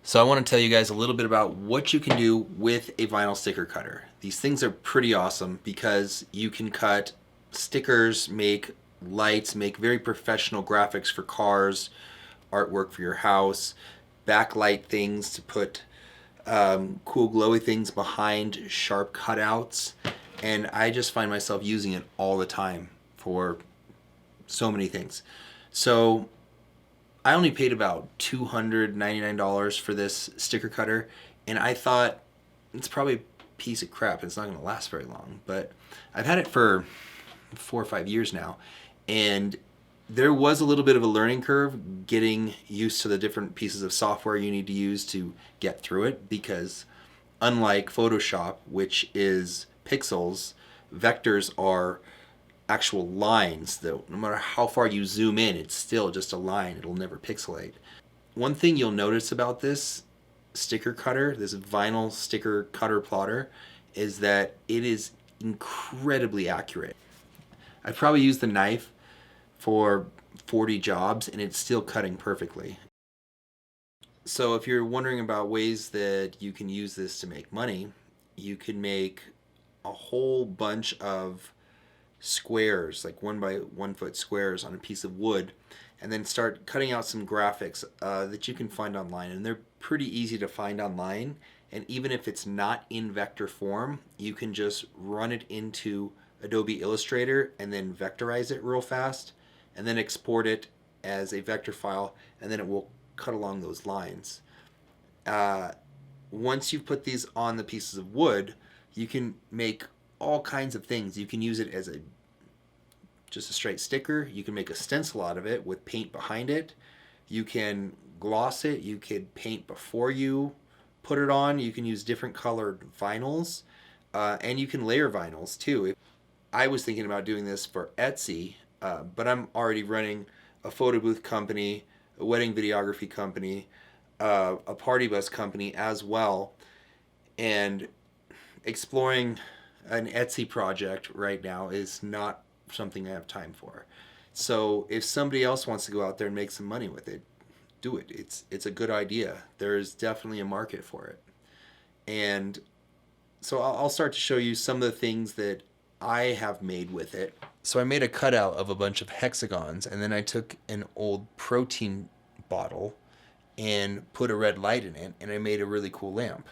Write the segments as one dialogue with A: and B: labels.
A: So I want to tell you guys a little bit about what you can do with a vinyl sticker cutter. These things are pretty awesome because you can cut stickers, make lights, make very professional graphics for cars, artwork for your house, backlight things to put cool glowy things behind sharp cutouts. And I just find myself using it all the time for so many things. So I only paid about $299 for this sticker cutter, and I thought it's probably a piece of crap. It's not going to last very long, but I've had it for 4 or 5 years now, and there was a little bit of a learning curve getting used to the different pieces of software you need to use to get through it, because unlike Photoshop, which is pixels, vectors are actual lines that no matter how far you zoom in, it's still just a line. It'll never pixelate. One thing you'll notice about this sticker cutter, this vinyl sticker cutter plotter, is that it is incredibly accurate. I've probably used the knife for 40 jobs and it's still cutting perfectly. So if you're wondering about ways that you can use this to make money, you can make a whole bunch of squares, like 1 by 1 foot squares on a piece of wood, and then start cutting out some graphics that you can find online. And they're pretty easy to find online, and even if it's not in vector form, you can just run it into Adobe Illustrator and then vectorize it real fast and then export it as a vector file, and then it will cut along those lines. Once you've put these on the pieces of wood, you can make all kinds of things. You can use it as just a straight sticker. You can make a stencil out of it with paint behind it. You can gloss it. You could paint before you put it on. You can use different colored vinyls, and you can layer vinyls too. I was thinking about doing this for Etsy, but I'm already running a photo booth company, a wedding videography company, a party bus company as well, and exploring an Etsy project right now is not something I have time for. So if somebody else wants to go out there and make some money with it, do it. It's a good idea. There's definitely a market for it. And so I'll start to show you some of the things that I have made with it. So I made a cutout of a bunch of hexagons, and then I took an old protein bottle and put a red light in it, and I made a really cool lamp.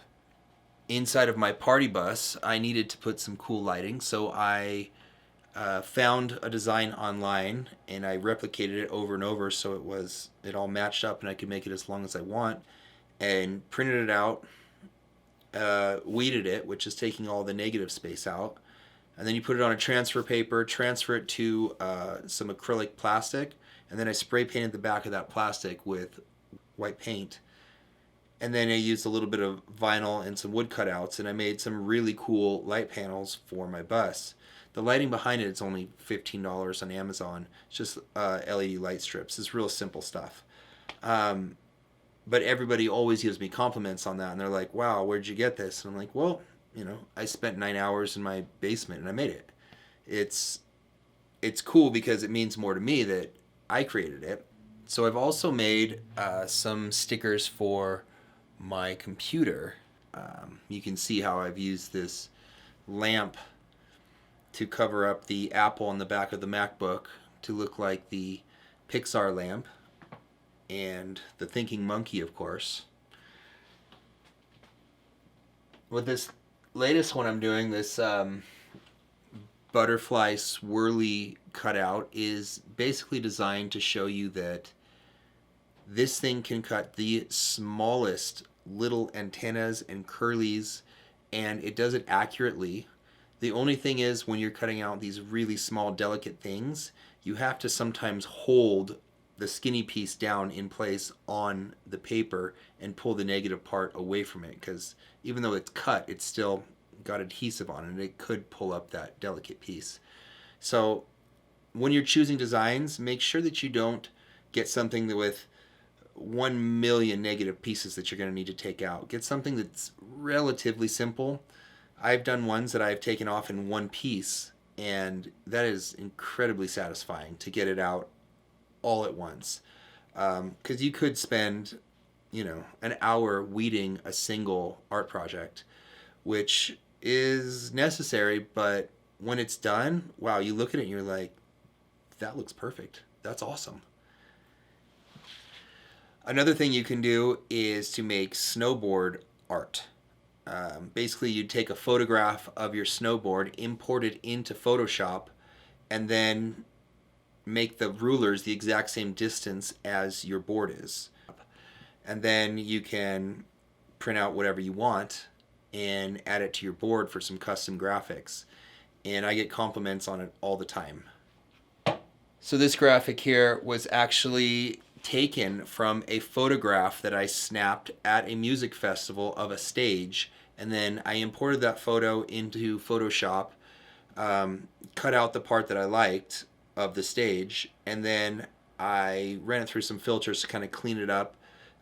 A: Inside of my party bus, I needed to put some cool lighting, so I found a design online and I replicated it over and over so it all matched up and I could make it as long as I want, and printed it out, weeded it, which is taking all the negative space out, and then you put it on a transfer paper, transfer it to some acrylic plastic, and then I spray painted the back of that plastic with white paint. And then I used a little bit of vinyl and some wood cutouts, and I made some really cool light panels for my bus. The lighting behind it's only $15 on Amazon. It's just LED light strips. It's real simple stuff. But everybody always gives me compliments on that, and they're like, wow, where'd you get this? And I'm like, well, I spent 9 hours in my basement and I made it. It's cool because it means more to me that I created it. So I've also made some stickers for my computer. You can see how I've used this lamp to cover up the Apple on the back of the MacBook to look like the Pixar lamp, and the thinking monkey, of course. With this latest one I'm doing, this butterfly swirly cutout is basically designed to show you that this thing can cut the smallest little antennas and curlies, and it does it accurately. The only thing is, when you're cutting out these really small, delicate things, you have to sometimes hold the skinny piece down in place on the paper and pull the negative part away from it, because even though it's cut, it's still got adhesive on it, and it could pull up that delicate piece. So when you're choosing designs, make sure that you don't get something that with 1 million negative pieces that you're going to need to take out. Get something that's relatively simple. I've done ones that I've taken off in one piece, and that is incredibly satisfying to get it out all at once. Because you could spend an hour weeding a single art project, which is necessary, but when it's done, wow, you look at it and you're like, that looks perfect. That's awesome. Another thing you can do is to make snowboard art. Basically, you take a photograph of your snowboard, import it into Photoshop, and then make the rulers the exact same distance as your board is. And then you can print out whatever you want and add it to your board for some custom graphics. And I get compliments on it all the time. So this graphic here was actually taken from a photograph that I snapped at a music festival of a stage, and then I imported that photo into Photoshop, cut out the part that I liked of the stage, and then I ran it through some filters to kind of clean it up.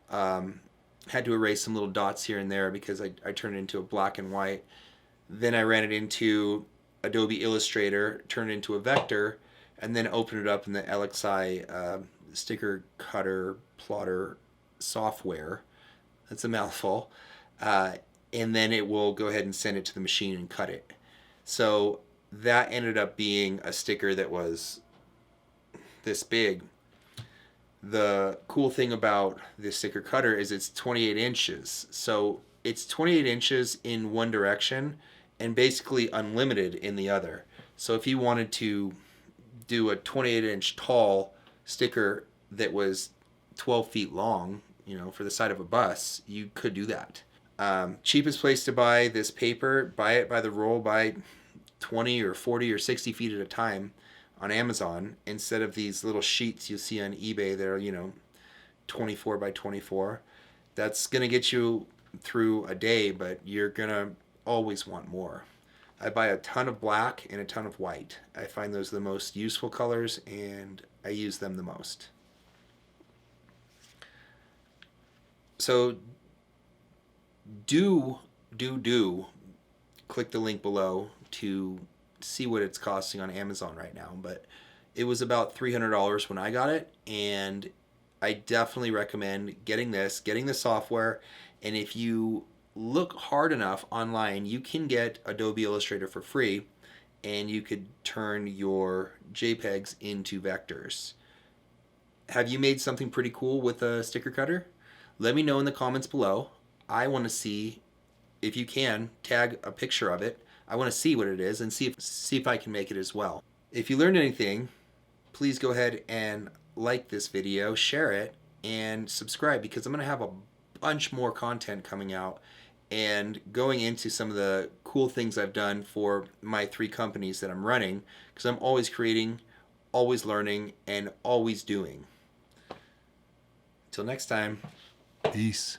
A: Had to erase some little dots here and there because I turned it into a black and white. Then I ran it into Adobe Illustrator, turned it into a vector, and then opened it up in the LXI sticker cutter plotter software. That's a mouthful. And then it will go ahead and send it to the machine and cut it. So that ended up being a sticker that was this big. The cool thing about this sticker cutter is it's 28 inches. So it's 28 inches in one direction and basically unlimited in the other. So if you wanted to do a 28-inch tall sticker that was 12 feet long, for the side of a bus, you could do that. Cheapest place to buy this paper, buy it by the roll, buy 20 or 40 or 60 feet at a time on Amazon instead of these little sheets you see on eBay that are 24 by 24. That's gonna get you through a day, but you're gonna always want more. I buy a ton of black and a ton of white. I find those the most useful colors and I use them the most. So do click the link below to see what it's costing on Amazon right now, but it was about $300 when I got it, and I definitely recommend getting the software, and if you look hard enough online, you can get Adobe Illustrator for free, and you could turn your JPEGs into vectors. Have you made something pretty cool with a sticker cutter? Let me know in the comments below. I want to see, if you can, tag a picture of it. I want to see what it is and see if I can make it as well. If you learned anything, please go ahead and like this video, share it, and subscribe, because I'm going to have a bunch more content coming out and going into some of the cool things I've done for my 3 companies that I'm running, because I'm always creating, always learning, and always doing. Till next time, peace.